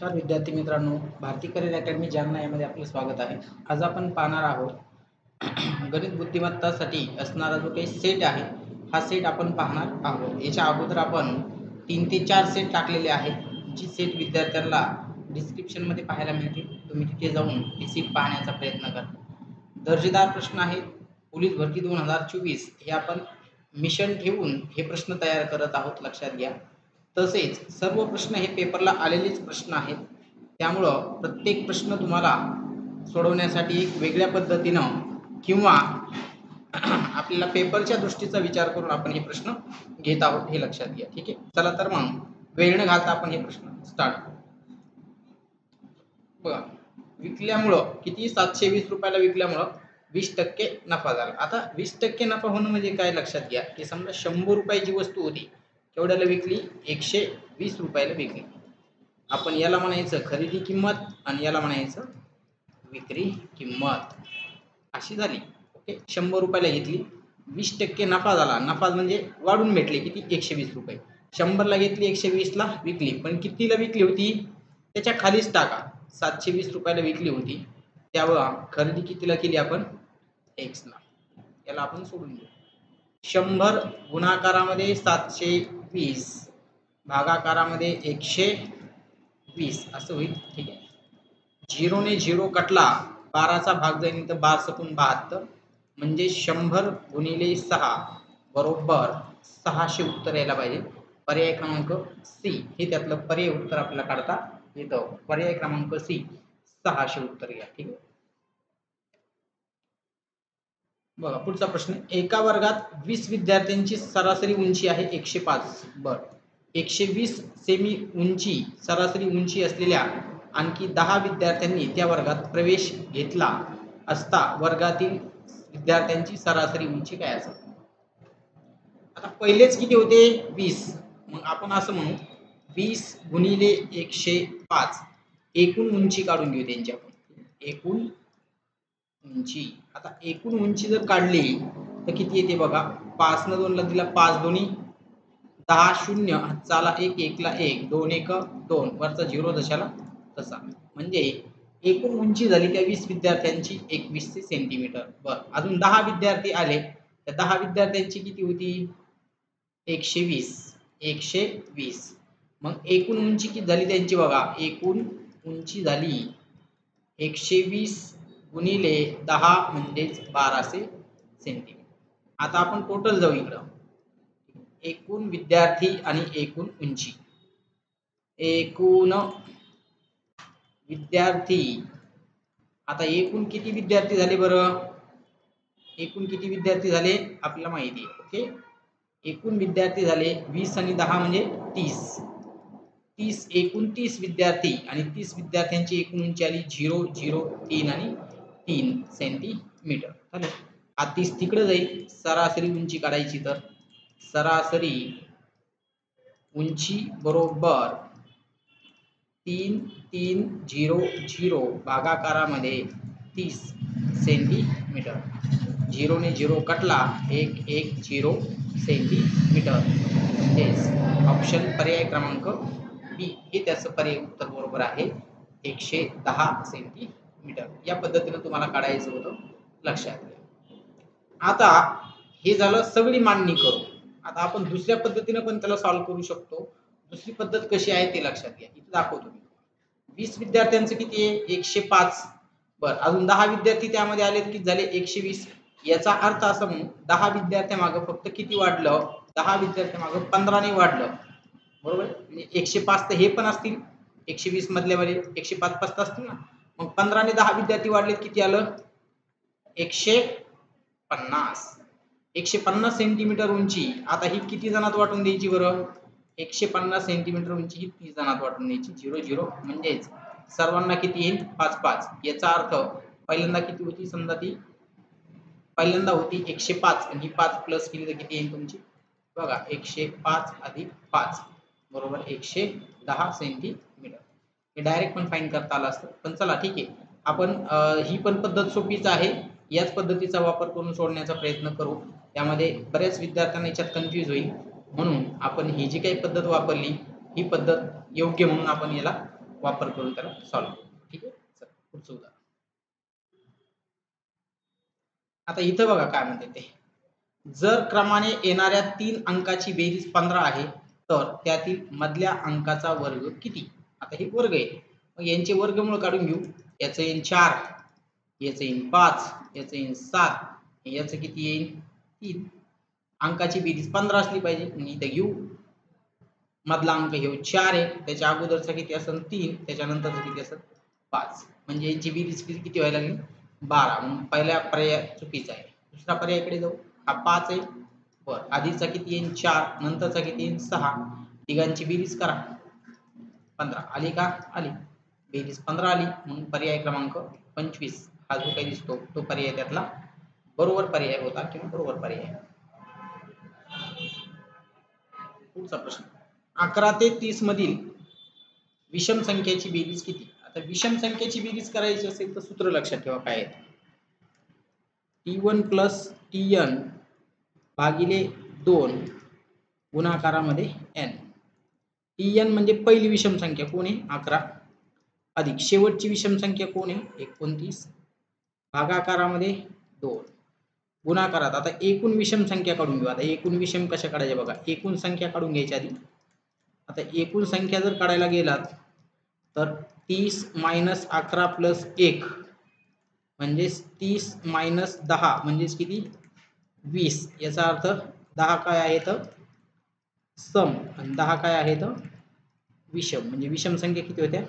नमस्कार विद्यार्थी मित्रांनो, भारती करिअर अकॅडमी जालना यामध्ये आपलं स्वागत आहे. आज आपण पाहणार आहोत गणित बुद्धिमत्तासाठी असणारा जो काही सेट आहे, हा सेट आपण पाहणार आहोत. याच्या अगोदर आपण 3 ते 4 सेट टाकलेले आहेत, जी सेट विद्यार्थ्यांना डिस्क्रिप्शनमध्ये पाहायला मिळतील. तुम्ही तिथे जाऊन ही सेट पाहण्याचा प्रयत्न करा. दर्जेदार प्रश्न आहेत. पोलीस भरती 2024 हे आपण मिशन ठेवून हे प्रश्न तयार करत आहोत, लक्षात घ्या. तसेच सर्व प्रश्न हे पेपरला आलेलेच प्रश्न आहेत. त्यामुळं प्रत्येक प्रश्न तुम्हाला सोडवण्यासाठी एक वेगळ्या पद्धतीनं किंवा आपल्याला पेपरच्या दृष्टीचा विचार करून आपण हे प्रश्न घेत आहोत, हे लक्षात घ्या. ठीक आहे, चला तर मग वेळ न घालता आपण हे प्रश्न स्टार्ट करू. बघा, विकल्यामुळं किती 720 रुपयाला विकल्यामुळं 20% नफा झाला. आता 20% नफा होणं म्हणजे काय, लक्षात घ्या की समजा 100 रुपयाची वस्तू होती, केवढ्याला विकली, 120 रुपयाला विकली. आपण याला म्हणायचं खरेदी किंमत आणि याला म्हणायचं विक्री किंमत, अशी झाली. ओके, 100 रुपयाला घेतली, 20% नफा झाला. नफा म्हणजे वाढून भेटले किती, 120 रुपये. 100ला घेतली, 120ला विकली, पण कितीला विकली होती त्याच्या खालीच टाका. 720 रुपयाला विकली होती, त्यावर खरेदी कितीला केली आपण, एक्सला. याला आपण सोडून देऊ. 100 गुणाकारामध्ये 720 भागाकारामध्ये 120 असं होईल. ठीक आहे, 0 ने 0 कटला, 12चा भाग जाईल तर 12 सकून 72, म्हणजे 100 गुणिले 6 बरोबर 600 उत्तर यायला पाहिजे. पर्याय क्रमांक सी हे त्यातलं पर्याय उत्तर आपल्याला काढता येतं. पर्याय क्रमांक सी 600 उत्तर घ्या. ठीक आहे, बघा पुढचा प्रश्न. एका वर्गात 20 विद्यार्थ्यांची सरासरी उंची आहे 105. बर, 120 सेमी उंची सरासरी उंची असलेल्या आणखी 10 विद्यार्थ्यांनी त्या वर्गात प्रवेश घेतला असता वर्गातील विद्यार्थ्यांची सरासरी उंची काय असेल. आता पहिलेच किती होते, 20. मग आपण असं म्हणू 20 गुणिले 105, एकूण उंची काढून घेऊ त्यांची आपण. एकूण उंची, आता एकूण उंची जर काढली तर किती येते बघा. 5 न 2 ला दिला, 5 दोन्ही 10, 0 चाला 1, 1 ला 1, 2 1 2, वरचा 0 जशाला तसा. म्हणजे एकूण उंची झाली त्या 20 विद्यार्थ्यांची 21 सेंटीमीटर. बर, अजून 10 विद्यार्थी आले, त्या 10 विद्यार्थ्यांची किती होती, 120. मग एकूण उंची किती झाली त्यांची बघा. एकूण उंची झाली 120 गुणिले 10 म्हणजेच 1200 सेंटीमीटर. आता आपण टोटल जाऊ इकडं. एकूण विद्यार्थी आणि एकूण उंची. एकूण विद्यार्थी, आता एकूण किती विद्यार्थी झाले बरं, एकूण किती विद्यार्थी झाले आपल्याला माहिती आहे. ओके, एकूण विद्यार्थी झाले 20 आणि 10 म्हणजे 30. एकूण 30 विद्यार्थी आणि 30 विद्यार्थ्यांची एकूण उंची आली 0 0 3 आणि 3 सेंटीमीटर. चालेल, हा 30 तिकडे जाईल. सरासरी उंची काढायची तर सरासरी उंची बरोबर 3 3 0 0 भागाकारामध्ये 30 सेंटीमीटर. 0 ने 0 कटला, 1 1 0 सेंटीमीटर. म्हणजेच ऑप्शन पर्याय क्रमांक बी हे त्याचं पर्याय उत्तर बरोबर आहे, 110 सेंटीमीटर. या पद्धतीने तुम्हाला काढायचं होतं, लक्षात घ्या. आता हे झालं सगळी मांडणी करू. आता आपण दुसऱ्या पद्धतीने पण त्याला सॉल्व्ह करू शकतो. दुसरी पद्धत कशी आहे ते लक्षात घ्या, इथे दाखवतो मी. 20 विद्यार्थ्यांचं किती आहे, 105. बर, अजून 10 विद्यार्थी त्यामध्ये आले, किती झाले, 120. याचा अर्थ असा म्हणून 10 विद्यार्थ्यामागं फक्त किती वाढलं, 10 विद्यार्थ्यामागं 15 ने वाढलं, बरोबर. म्हणजे 105 तर हे पण असतील, 120 मधल्यामध्ये 105 पाच असतील ना. मग 15 ने 10 विद्यार्थी वाढले, किती आलं, 150. 150 सेंटीमीटर उंची. आता ही किती जणात वाटून द्यायची बरं, 150 सेंटीमीटर उंची ही 30 जणात वाटून द्यायची. 0 0 म्हणजेच सर्वांना किती येईल, 5 5. याचा अर्थ पहिल्यांदा किती होती, समजा ती पहिल्यांदा होती 105 आणि ही 5 प्लस केली तर किती येईल तुमची बघा, 105 अधिक 5 बरोबर 110 सेंटीमीटर. हे डायरेक्ट पण फाईंड करता आलं असतं, पण चला ठीक आहे. आपण ही पण पद्धत सोपीच आहे. याच पद्धतीचा वापर करून सोडण्याचा प्रयत्न करू. त्यामध्ये बऱ्याच विद्यार्थ्यांना याच्यात कन्फ्यूज होईल, म्हणून आपण ही जी काही पद्धत वापरली ही पद्धत योग्य म्हणून आपण याला वापर करून त्याला सॉल्व्ह करू. ठीक आहे, चला पुढचं उदाहरण. आता इथं बघा काय म्हणते ते. जर क्रमाने येणाऱ्या 3 अंकाची बेरीज 15 आहे तर त्यातील मधल्या अंकाचा वर्ग किती? आता हे वर्ग आहे, मग यांचे वर्गमूळ काढून घेऊ. याचं येईल 4, याचं येईल 5, याचं येईल 7, याचं किती येईल 3. अंकाची बेरीज 15 असली पाहिजे, मग इथे घेऊ. मधला अंक हे 4 आहे, त्याच्या अगोदरचा किती असेल 3, त्याच्यानंतरचा किती असेल 5, म्हणजे यांची बेरीज किती व्हायला लागली 12. म्हणून पहिला पर्याय चुकीचा आहे. दुसरा पर्यायाकडे जाऊ. हा 5 आहे, बरं आधीचा किती येईल 4, नंतरचा किती येईल 6, तिघांची बेरीज करा 15 आली का? आली. बेरीज 15 आली, म्हणून पर्याय क्रमांक 25 हा जो काही दिसतो तो पर्याय त्यातला बरोबर पर्याय होता किंवा बरोबर पर्याय. पुढचा प्रश्न. 11 ते 30 मधील विषम संख्येची बेरीज किती? आता विषम संख्येची बेरीज करायची असेल तर सूत्र लक्षात ठेवा काय आहे. T1 प्लस Tn भागिले 2 गुणाकारामध्ये n. Tn म्हणजे पहिली विषम संख्या कोण आहे 11, अधिक शेवटची विषम संख्या कोण आहे 29, भागाकारामध्ये 2, गुणाकारात. आता एकूण विषम संख्या काढून घेऊ. आता एकूण विषम कशा काढायच्या बघा. एकूण संख्या काढून घ्यायच्या आधी. आता एकूण संख्या जर काढायला गेलात तर 30 मायनस 11 प्लस 1 म्हणजे 30 मायनस 10 म्हणजेच किती 20. याचा अर्थ 10 काय आहे तर सम आणि 10 काय आहे तर विषम, म्हणजे विषम संख्या किती होत्या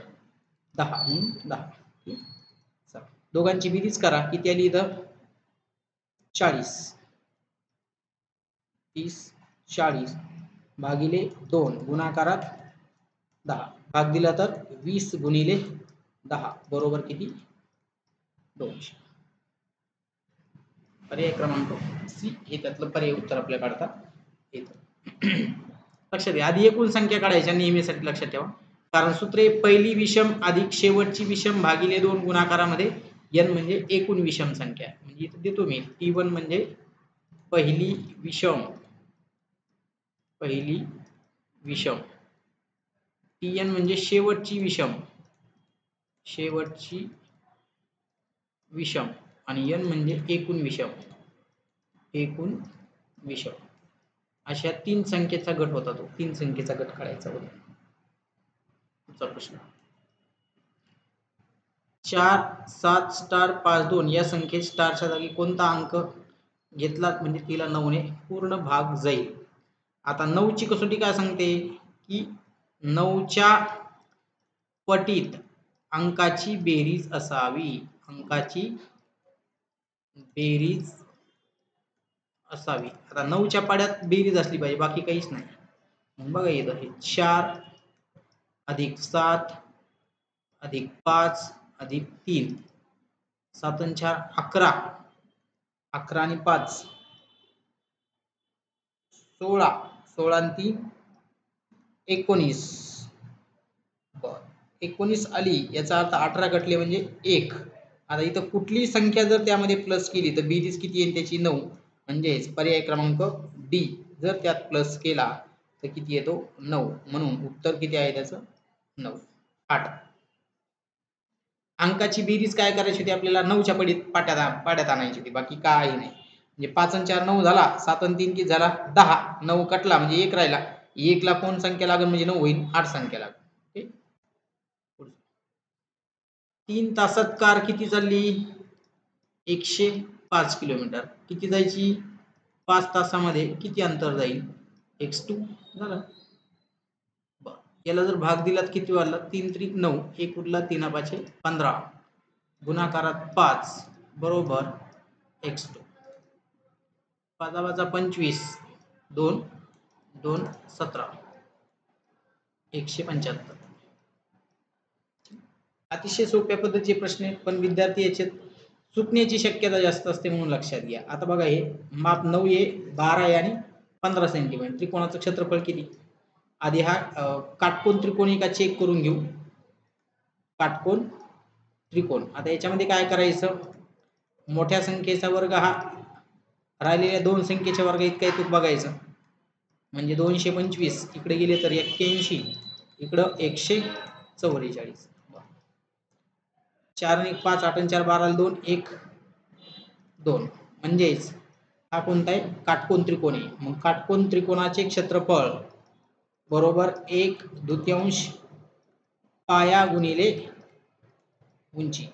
10 म्हणून 10. दोघांची बेरीज करा. किती आली इथं 40. 30 40 भागिले 2 गुणाकारात 10, भाग दिला तर 20 गुणिले 10 बरोबर किती 200. पर्याय क्रमांक सी हे त्यातलं पर्याय उत्तर आपल्याला काढता येतं. लक्षात घ्या, आधी एकूण संख्या काढायच्या नेहमीसाठी लक्षात ठेवा, कारण सूत्रे पहिली विषम अधिक शेवटची विषम भागिले 2 गुणाकारामध्ये n म्हणजे एकूण विषम संख्या. म्हणजे इथे देतो मी T1 म्हणजे पहिली विषम Tn म्हणजे शेवटची विषम आणि n म्हणजे एकूण विषम. अशा 3 संख्येचा गट होता तो. 3 संख्येचा गट काढायचा होता. पुढचा प्रश्न. 4 7 स्टार 5 2 या संख्येत स्टारच्या जागी कोणता अंक घेतला म्हणजे तिला 9 ने पूर्ण भाग जाईल. आता 9 ची कसोटी काय सांगते की 9 च्या पटीत अंकाची बेरीज असावी. आता 9 च्या पाड्यात बेरीज असली पाहिजे, बाकी काहीच नाही. मग बघा इथं हे 4 अधिक 7 अधिक 5 अधिक 3 7 आणि 4 11 11 आणि 5 16 16 आणि 3 19. बर 19 आली, याचा अर्थ 18 कटले म्हणजे 1. आता इथं कुठली संख्या जर त्यामध्ये प्लस केली तर बेरीज किती येईल त्याची 9. म्हणजेच पर्याय क्रमांक डी जर त्यात प्लस केला तर किती येतो 9. म्हणून उत्तर किती आहे त्याचं 9. 8. अंकाची बेरीज काय करायची होती आपल्याला 9च्या पाड्यात आणायची होती, बाकी काही नाही. म्हणजे 5 आणि 4 9 झाला, 7 आणि 3 किती झाला 10, 9 कटला म्हणजे 1 राहिला. 1 ला कोण संख्या लागेल म्हणजे 9 होईल, 8 संख्या लागेल. 3 तासात कार किती चालली 105 किलोमीटर. किती जायची 5 तासामध्ये किती अंतर जाईल x2 झालं. याला जर भाग दिलात किती वाढला 3 त्रिक 9, 1 उरला 3 5 15 गुणाकारात 5 बरोबर x2. 5 25 2 2 17 175. अतिशय सोप्या पद्धतीचे प्रश्न आहेत, पण विद्यार्थी याच्यात चुकण्याची शक्यता जास्त असते म्हणून लक्षात घ्या. आता बघा हे माप 9 आहे 12 आहे आणि 15 सेंटीमीटर. त्रिकोणाचं क्षेत्रफळ किती? आधी हा काटकोन त्रिकोण का चेक करून घेऊ. काटकोन त्रिकोण. आता याच्यामध्ये काय करायचं, मोठ्या संख्येचा वर्ग हा राहिलेल्या 2 संख्येच्या वर्ग इतका येतो बघायचं. म्हणजे 225 इकडे गेले तर 81, इकडं 144. 4 आणि 5 8 आणि 4 12 2 1 2 म्हणजेच हा कोणता आहे काटकोन त्रिकोण आहे। मग काटकोन त्रिकोणाचे क्षेत्रफळ बरोबर 1/2 पाया गुणिले उंची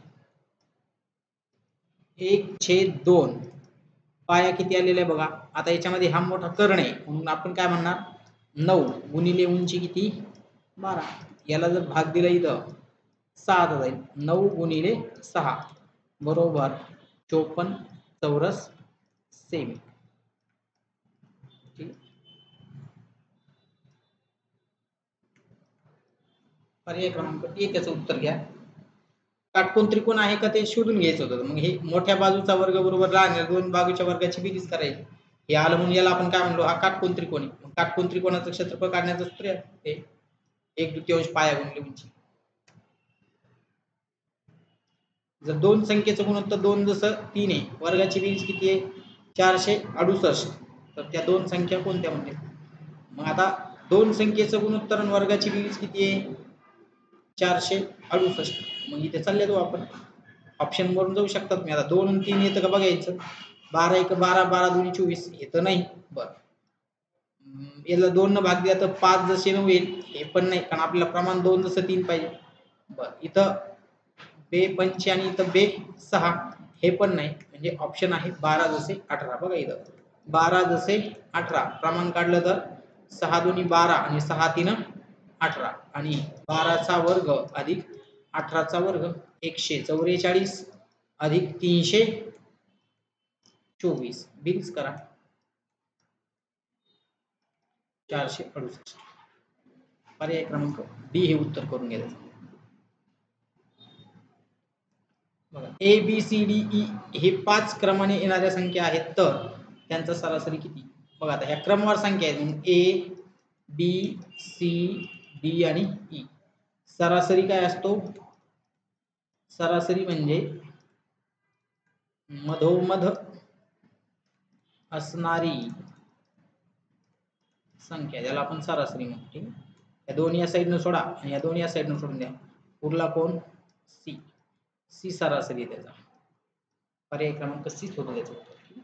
1/2 पाया किती आलेला आहे बघा। आता याच्यामध्ये हा मोठा कर्ण आहे म्हणून आपण काय म्हणणार 9 गुणिले उंची किती 12 याला जर भाग दिला इथं 6 जाईल 9 गुणिले 6 बरोबर 54 चौरस सेमी। पर्याय क्रमांक ए त्याचं उत्तर घ्या। काटकोन त्रिकोण आहे का ते शोधून घ्यायचं होतं। मग हे मोठ्या बाजूचा वर्ग बरोबर लहान दोन बाजूच्या वर्गाची बेरीज करायची। हे आलं म्हणून याला आपण काय म्हणलो हा काटकोन त्रिकोण आहे। मग काटकोन त्रिकोणाचं क्षेत्रफळ काढण्याचं सूत्र आहे 1/2 पाया गुणिले उंची। जर दोन संख्येचं गुणोत्तर 2 जसं 3 आहे वर्गाची बेरीज किती आहे 468 तर त्या दोन संख्या कोणत्या म्हणते। मग आता दोन संख्येचं गुणोत्तर आणि वर्गाची बेरीज किती आहे 468 मग इथे चालले तो आपण ऑप्शन वरून जाऊ शकतात। मी आता 2 आणि 3 येतं का बघायचं 12 1 12 12 2 24 येतं नाही बरं याला 2 न भाग दिला तर 5 जसे न होईल हे पण नाही कारण आपल्याला प्रमाण 2 जसं 3 पाहिजे बरं इथं बे 5 आणि इथं बे 6 हे पण नाही म्हणजे ऑप्शन आहे 12 जसे 18 बघा इथं 12 जसे 18 प्रमाण काढलं तर 6 2 12 आणि 6 3 18 आणि 12 चा वर्ग अधिक 18 चा वर्ग 144 अधिक 324 बेरीज करा 468 पर्याय क्रमांक डी हे उत्तर करून घ्यायचं। बघा A B C D E हे 5 क्रमाने येणाऱ्या संख्या आहेत तर त्यांचा सरासरी किती बघा। आता ह्या क्रमवार संख्या आहेत ए बी सी डी आणि ई सरासरी काय असतो सरासरी म्हणजे मधोमध असणारी संख्या ज्याला आपण सरासरी म्हणतो। या दोन या साइडनं सोडा आणि या दोन या साइडनं सोडून द्या उरला कोण सी सी सरासरी त्याचा पर्याय क्रमांक सी होतो त्याचं उत्तर।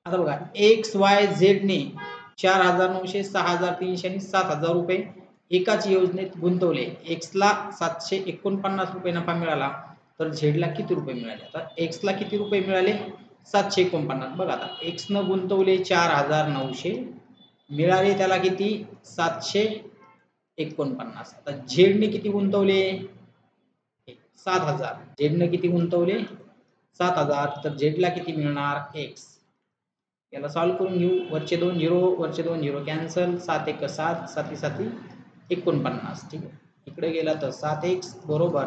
आता बघा एक्स वाय झेड ने 4900 6300 आणि 7000 रुपये एकाच योजनेत गुंतवले एक्स ला 749 रुपये नफा मिळाला तर झेड ला किती रुपये मिळाले। आता एक्स ला किती रुपये मिळाले 749 बघा आता एक्स न गुंतवले 4900 मिळाले त्याला किती 749 आता झेड ने किती गुंतवले 7000 झेड ने किती गुंतवले 7000 तर झेड ला किती मिळणार एक्स याला सॉल्व करून घेऊ वरचे 2 0 कॅन्सल 7 1 7 7 7 49 ठीक आहे इकडे गेला तर 7x बरोबर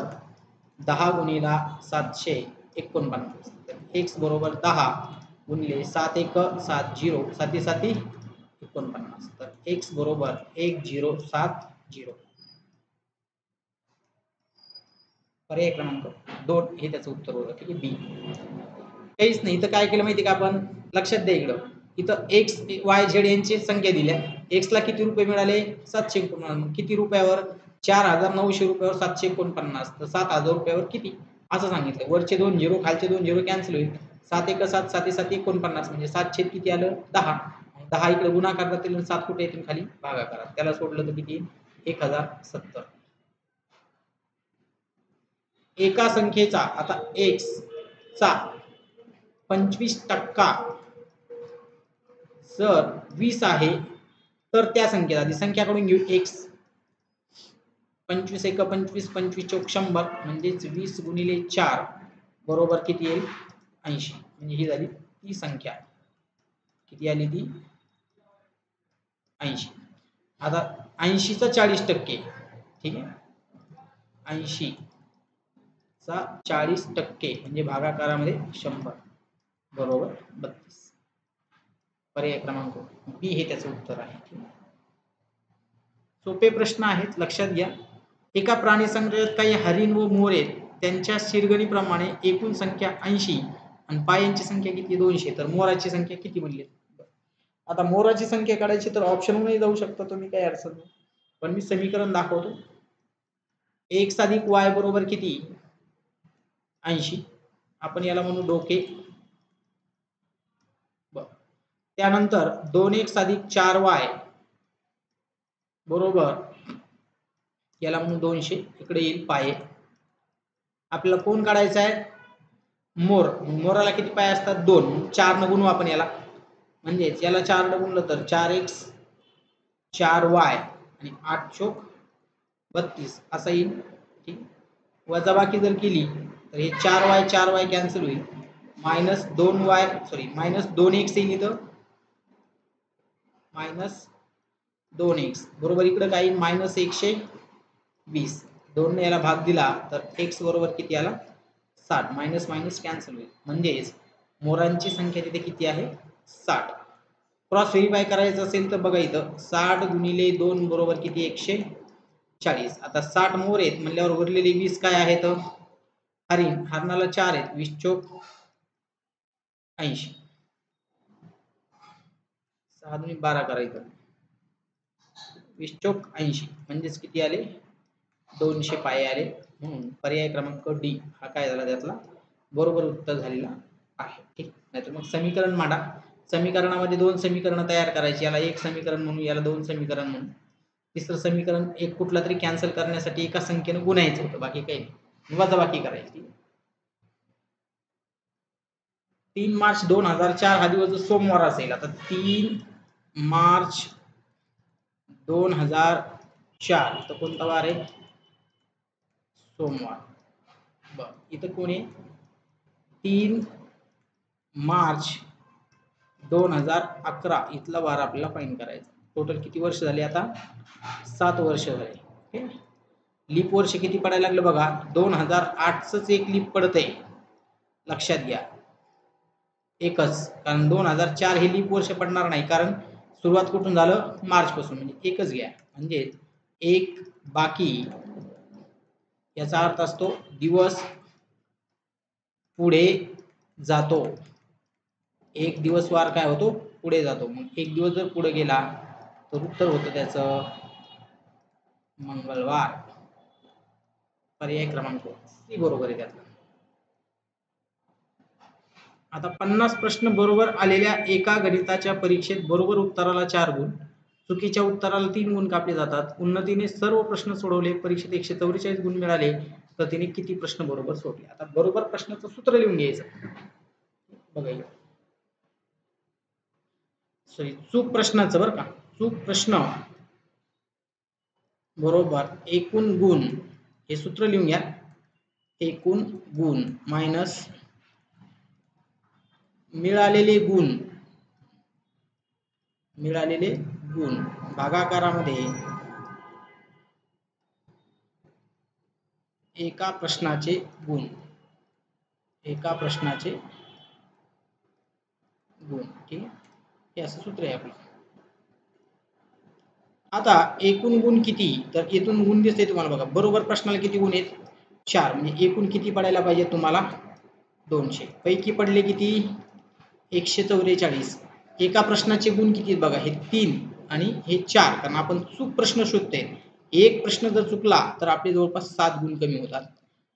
10 गुणिला 749 तर x बरोबर 10 गुणिले 7 1 7 0 7 7 49 तर x बरोबर 1070 पर्याय क्रमांक 2 हे त्याचं उत्तर होतं ठीक आहे बी। काहीच नाही इथं काय केलं माहिती का आपण लक्षात द्या इकडं इथं एक्स वाय झेड यांची संख्या दिल्या एक्स ला किती रुपये मिळाले 749 किती रुपयावर 4900 रुपयावर 749 तर 7000 रुपयावर किती असं सांगितलं वरचे 2 0 खालचे 2 0 कॅन्सल होईल 7 1 7 7 7 49 म्हणजे 7 छेद किती आलं 10 10 इकडे गुणाकार करतील 7 कुठे येतील खाली भागाकारात त्याला सोडलं तर किती 1070 एका संख्येचा आता x चा 25% जर 20 आहे तर त्या संख्येला आधी संख्या काढून घेऊ x 25 1 25 25 चौक 100 म्हणजेच 20 गुणिले 4 बरोबर किती येईल 80 म्हणजे ही झाली ती संख्या किती आली ती 80 आता 80 चा 40% ठीक आहे 80 चा 40% म्हणजे भागाकारामध्ये 100 बरोबर 32 पर्याय क्रमांक बी हे त्याचं उत्तर आहे। सोपे प्रश्न आहेत लक्षात घ्या एका प्राणी संग्रहालयात काही हरिण व मोर आहेत त्यांच्या शिरगणीप्रमाणे एकूण संख्या 80 आणि पायांची संख्या किती 200 तर मोराची संख्या किती म्हणली। आता मोराची संख्या काढायची तर ऑप्शन मध्ये जाऊ शकता तुम्ही काही अडचण नाही पण मी समीकरण दाखवतो x अधिक y बरोबर किती 80. आपण याला म्हणू डोके. त्यानंतर 2x अधिक 4y बरोबर याला म्हणू 200. इकडे येईल पाये. आपल्याला कोण काढायचा आहे मोर. मोराला किती पाय असतात 2. 4 न गुणू आपण याला. म्हणजेच याला 4 न गुणलं तर 4x 4y आणि 8 चोक 32 असा येईल. ठीक. वजाबाकी जर केली तर हे 4y कॅन्सल होईल. Minus 2y sorry minus 2x येईल इथं. मायनस 2x बरोबर इकडे काय मायनस 120. 2 ने याला भाग दिला तर x बरोबर किती आला 60. मायनस मायनस कॅन्सल होईल. म्हणजेच मोरांची संख्या तिथे किती आहे 60. क्रॉस व्हेरीफाय करायचं असेल तर बघा इथं 60 गुणिले 2 बरोबर किती 140. आता 60 मोर आहेत म्हणल्यावर उरलेले 20 काय आहेत हरिण. हरणाला 4 आहेत. 20 चोक 80. 6 दुनी 12 करायचं. 20 चोक 80 म्हणजेच किती आले 200 पाये आले. म्हणून पर्याय क्रमांक डी हा काय झाला त्यातला बरोबर उत्तर झालेला आहे. ठीक. नाहीतर मग समीकरण मांडा. समीकरणामध्ये 2 समीकरण तयार करायची. याला एक समीकरण म्हणून याला 2 समीकरण म्हणून. तिसरं समीकरण एक कुठला तरी कॅन्सल करण्यासाठी एका संख्येने गुणायचं होतं. बाकी काही नाही. वजाबाकी करायची. 3 मार्च 2004 हा दिवस सोमवार असेल. आता 3 मार्च 2004 तर कोणता वार आहे सोमवार. बर इथं कोण आहे 3 मार्च 2011 इथला वार आपल्याला फाइंड करायचा. टोटल किती वर्ष झाले आता 7 वर्ष झाले. ओके. लीप वर्ष किती पडायला लागलं बघा 2008च एक लीप पडतंय. लक्षात घ्या एकच. कारण 2004 हे लीप वर्ष पडणार नाही. कारण सुरुवात कुठून झालं मार्च पासून. म्हणजे एकच घ्या. म्हणजे एक बाकी याचा अर्थ असतो दिवस पुढे जातो. एक दिवस वार काय होतो पुढे जातो. मग एक दिवस जर पुढे गेला तर उत्तर होतं त्याचं मंगळवार. पर्याय क्रमांक सी बरोबर आहे त्यातला. आता 50 प्रश्न बरोबर आलेल्या एका गणिताच्या परीक्षेत बरोबर उत्तराला 4 गुण, चुकीच्या उत्तराला 3 गुण कापले जातात. उन्नतीने सर्व प्रश्न सोडवले, परीक्षेत 144 गुण मिळाले तर तिने किती प्रश्न बरोबर सोडले. आता बरोबर प्रश्नाचं सूत्र लिहून घ्यायचं. बघा सॉरी चूक प्रश्नाचं बरं का. चूक प्रश्न बरोबर एकूण गुण हे सूत्र लिहून घ्या. एकूण गुण मायनस मिळालेले गुण भागाकारामध्ये एका प्रश्नाचे गुण. ठीक आहे. हे असं सूत्र आहे आपलं. आता एकूण गुण किती तर इथून गुण दिसते तुम्हाला बघा. बरोबर प्रश्नाला किती गुण आहेत 4. म्हणजे एकूण किती पडायला पाहिजे तुम्हाला 200. पैकी पडले किती 144. एका प्रश्नाचे गुण किती आहेत बघा. हे 3 आणि हे 4. कारण आपण चूक प्रश्न शोधतोय. एक प्रश्न जर चुकला तर आपले जवळपास 7 गुण कमी होतात.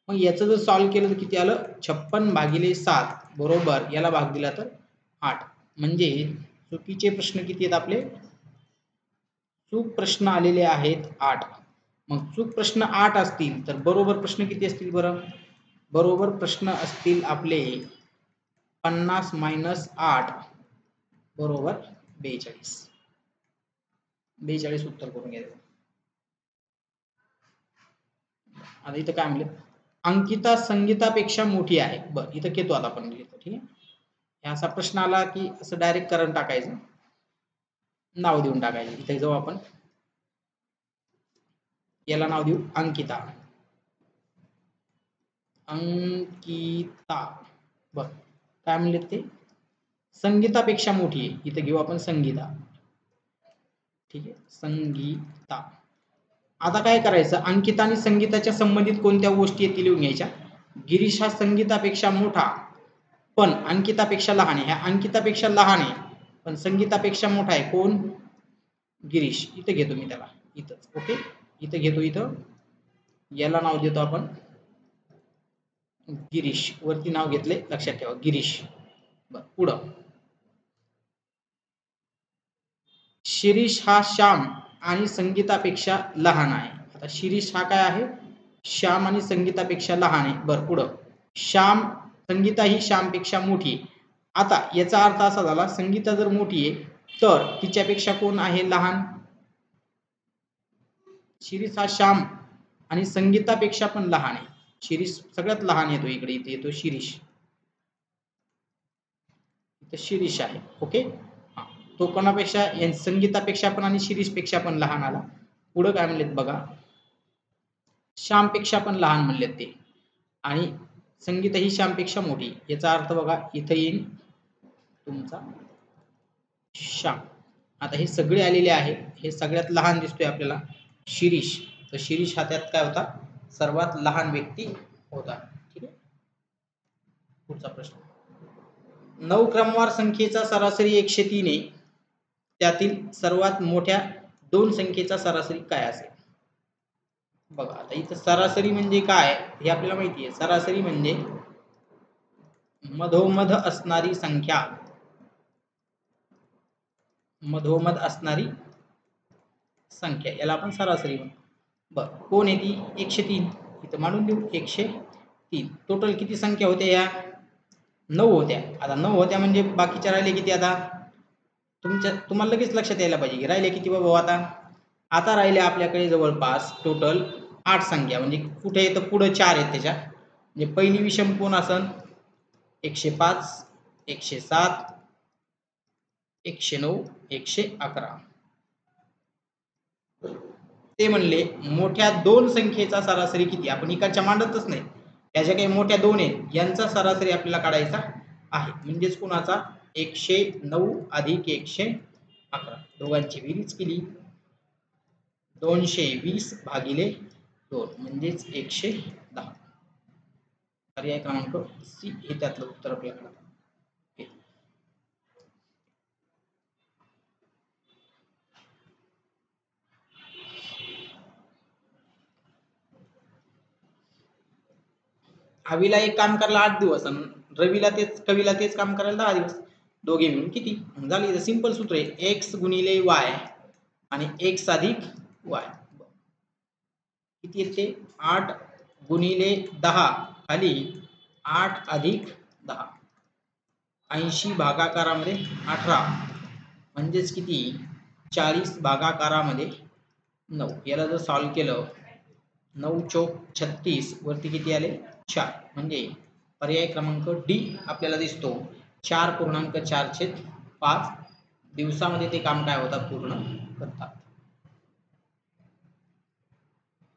मग याचं जर सॉल्व्ह केलं तर किती आलं 56/7 बरोबर याला भाग दिला तर 8. म्हणजे चुकीचे प्रश्न किती आहेत आपले चूक प्रश्न आलेले आहेत 8. मग चूक प्रश्न 8 असतील तर बरोबर प्रश्न किती असतील बरं. बरोबर प्रश्न असतील आपले 50 - 8 बरोबर 42. 42 उत्तर करून घ्यायचं. आता इथं काय म्हणलं अंकिता संगीतापेक्षा मोठी आहे. बरं इथं घेतो आता आपण लिहितो. ठीक आहे. असा प्रश्न आला की असं डायरेक्ट करून टाकायचं. नाव देऊन टाकायचं. इथे जाऊ आपण याला नाव देऊ अंकिता. बर काय म्हणले ते संगीतापेक्षा मोठी आहे. इथे घेऊ आपण संगीता. ठीक आहे संगीता. आता काय करायचं अंकिता आणि संगीताच्या संबंधित कोणत्या गोष्टी आहेत लिहून घ्यायच्या. गिरीश हा संगीतापेक्षा मोठा पण अंकितापेक्षा लहान आहे. ह्या अंकितापेक्षा लहान आहे पण संगीतापेक्षा मोठा आहे कोण गिरीश. इथे घेतो मी त्याला इथंच. ओके इथं घेतो इथं याला नाव देतो आपण गिरीश, वरती नाव घेतले लक्षात ठेवा गिरीश. पुढं शिरीष हा श्याम आणि संगीतापेक्षा लहान आहे. आता शिरीष हा काय आहे, श्याम आणि संगीतापेक्षा लहान आहे. बरं पुढं श्याम, संगीता ही श्यामपेक्षा मोठी आहे. आता याचा अर्थ असा झाला, संगीता जर मोठी आहे तर तिच्यापेक्षा कोण आहे लहान, शिरीष हा श्याम आणि संगीतापेक्षा पण लहान आहे. शिरीष सगळ्यात लहान येतो इकडे, इथे येतो शिरीष, इथे शिरीष आहे. ओके, तो कोणापेक्षा, संगीतापेक्षा पण आणि शिरीषपेक्षा पण लहान आला. पुढे काय म्हणलेत बघा, श्यामपेक्षा पण लहान म्हणलेत ते, आणि संगीता ही श्यामपेक्षा मोठी. याचा अर्थ बघा इथे येईल तुमचा श्याम. आता हे सगळे आलेले आहे, हे सगळ्यात लहान दिसतोय आपल्याला शिरीष, तर शिरीष हा त्यात काय होता, सर्वात लहान व्यक्ती होता. ठीक आहे, पुढचा प्रश्न, 9 क्रमवार संख्येचा सरासरी 103 आहे, त्यातील सर्वात मोठ्या 2 संख्येचा सरासरी काय असेल. बघा आता इथं सरासरी म्हणजे काय हे आपल्याला माहिती आहे. सरासरी म्हणजे मधोमध असणारी संख्या, मधोमध असणारी संख्या, याला आपण सरासरी म्हणतो. बरं कोण आहे ती, 103, इथं मांडून देऊ 103. टोटल किती संख्या होत्या या, 9 होत्या. आता 9 होत्या म्हणजे बाकीच्या राहिले किती, आता तुम्हाला लगेच लक्षात यायला पाहिजे की राहिले किती बाबा. आता राहिले आपल्याकडे जवळपास टोटल 8 संख्या, म्हणजे कुठे येतं पुढे 4 आहेत त्याच्या, म्हणजे पहिली विषम कोण असन, 105, 107, 109, 111. ते म्हणले मोठ्या 2 संख्येचा सरासरी किती, आपण इकडच्या मांडतच नाही, त्याच्या काही मोठ्या 2 आहेत यांचा सरासरी आपल्याला काढायचा आहे. म्हणजेच कोणाचा, 109 अधिक 111, दोघांची बेरीज केली 220 भागिले 2 म्हणजेच 110. पर्याय क्रमांक सी हे त्यातलं उत्तर आपल्याकडे. हवीला एक काम करायला 8 दिवस आणि रवीला तेच, कवीला तेच काम करायला 10 दिवस, दोघे मिळून किती झाले. इथं सिंपल सूत्र आहे, x गुणिले y आणि x अधिक y किती येते, 8 गुणिले 10 खाली 8 अधिक 10, 80 भागाकारामध्ये 18 म्हणजेच किती, 40 भागाकारामध्ये 9. याला जर सॉल्व्ह केलं 9 चौक 36 वरती किती आले 4, म्हणजे पर्याय क्रमांक डी आपल्याला दिसतो. 4.4/5 दिवसामध्ये ते काम काय होतात, पूर्ण करतात.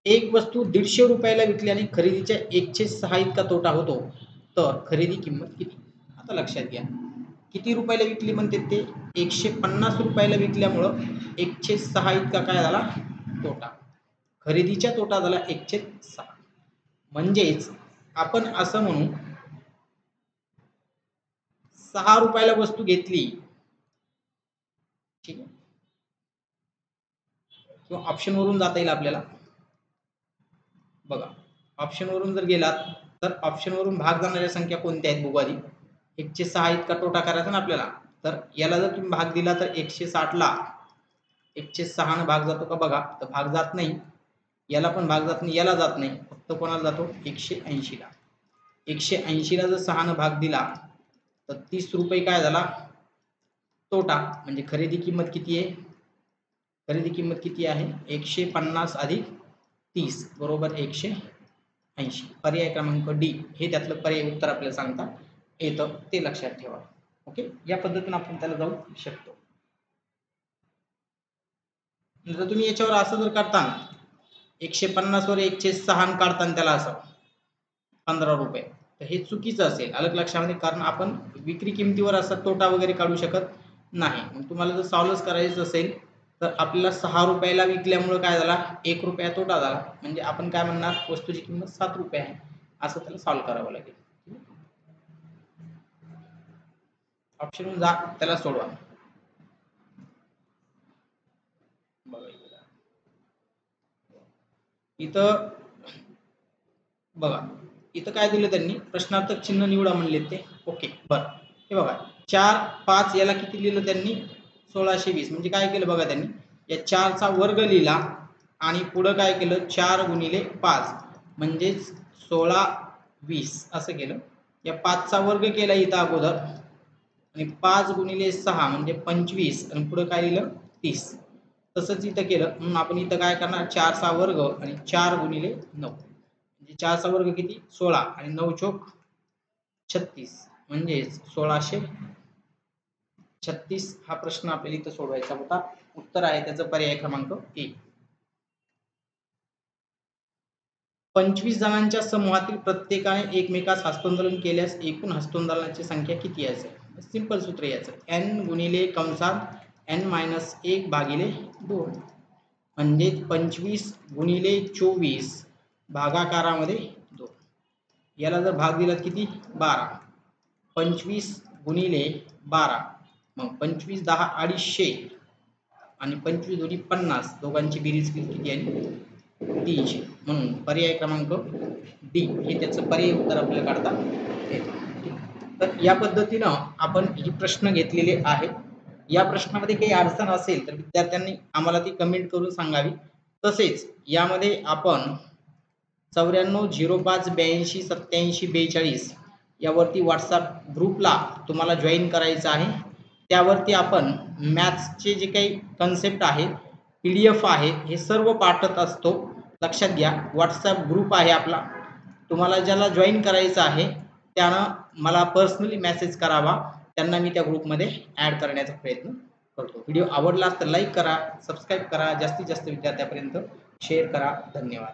एक वस्तू 150 रुपयाला विकल्याने खरेदीच्या 106 इतका तोटा होतो, तर खरेदी किंमत किती. आता लक्षात घ्या किती रुपयाला विकली म्हणते ते, 150 रुपयाला विकल्यामुळं 106 इतका काय झाला तोटा, खरेदीच्या तोटा झाला 106. म्हणजेच आपण असं म्हणू 6 रुपयाला वस्तू घेतली, ठीक आहे, किंवा ऑप्शन वरून जाता येईल आपल्याला. बघा ऑप्शन वरून जर गेलात तर ऑप्शन वरून भाग जाणाऱ्या संख्या कोणत्या आहेत बघू आधी. 106 इतका तोटा करायचा ना आपल्याला, तर याला जर तुम्ही भाग दिला तर 160 ला 106 ने भाग जातो का बघा, तर भाग जात नाही, याला पण भाग जात नाही, याला जात नाही, फक्त कोणाला जातो 180 ला. 180 ला जर 6 ने भाग दिला तर 30 रुपये काय झाला तोटा, म्हणजे खरेदी किंमत किती आहे, खरेदी किंमत किती आहे 150 अधिक 30 बरोबर 180. पर्याय क्रमांक डी हे त्यातलं पर्याय उत्तर आपल्याला सांगता येतं, ते लक्षात ठेवा. ओके, या पद्धतीने आपण त्याला जाऊ शकतो. जर तुम्ही याच्यावर असं जर करता 150 वर 106 काढताना त्याला असं 15 रुपये, तर हे चुकीचं असेल, अलग लक्षामध्ये, कारण आपण विक्री किमतीवर असा तोटा वगैरे काढू शकत नाही. तुम्हाला जर सॉल्व्ह करायचं असेल तर आपल्याला 6 रुपयाला विकल्यामुळे काय झाला 1 रुपया तोटा झाला, म्हणजे आपण काय म्हणणार वस्तूची किंमत 7 रुपये आहे, असं त्याला सॉल्व्ह करावं लागेल. ऑप्शन जा, त्याला सोडवा. इथं बघा इथं काय दिलं त्यांनी, प्रश्नार्थक चिन्ह निवडा म्हणले ते. ओके बरं, हे बघा 4 5 याला किती लिहिलं त्यांनी 1620. म्हणजे काय केलं बघा त्यांनी, या 4 चा वर्ग लिहिला आणि पुढं काय केलं 4 गुणिले 5 म्हणजेच 16 20 असं केलं. या 5 चा वर्ग केला इथं अगोदर आणि 5 गुणिले 6 म्हणजे 25 आणि पुढं काय लिहिलं 30. तसंच इथं केलं म्हणून आपण इथं काय करणार 4 चा वर्ग आणि 4 गुणिले 9 म्हणजे 4 चा वर्ग किती 16 आणि 9 चोक 36 म्हणजे 1636 हा प्रश्न आपल्याला इथं सोडवायचा होता. उत्तर आहे त्याचं पर्याय क्रमांक 1. 25 जणांच्या समूहातील प्रत्येकाने एकमेकास हस्तांदोलन केल्यास एकूण हस्तांदोलनाची संख्या किती असेल. सिंपल सूत्र याचं n गुणिले कंसात n-1 भागिले 2 म्हणजे 25 गुणिले 24 भागाकारामध्ये 2. याला जर भाग दिला किती 12. 25 गुणिले 12 मग 25 10 250 आणि 25 दोन्ही 50 दोघांची बेरीज किती आहे 300. म्हणून पर्याय क्रमांक डी हे त्याचं पर्याय उत्तर आपल्याला काढता येतं. तर या पद्धतीनं आपण ही प्रश्न घेतलेले आहेत. या प्रश्नामध्ये काही अडचण असेल तर विद्यार्थ्यांनी आम्हाला ती कमेंट करून सांगावी. तसेच यामध्ये आपण 94 05 82 87 42 यावरती व्हॉट्सअप ग्रुपला तुम्हाला जॉईन करायचं आहे. त्यावरती आपण मॅथ्सचे जे काही कन्सेप्ट आहे PDF आहे हे सर्व पाठवत असतो. लक्षात घ्या व्हॉट्सअप ग्रुप आहे आपला. तुम्हाला ज्याला जॉईन करायचं आहे त्यानं मला पर्सनली मेसेज करावा. त्यांना मी त्या ग्रुपमध्ये ॲड करण्याचा प्रयत्न करतो. व्हिडिओ आवडला तर लाईक करा, सबस्क्राईब करा, जास्तीत जास्त विद्यार्थ्यांपर्यंत शेअर करा. धन्यवाद.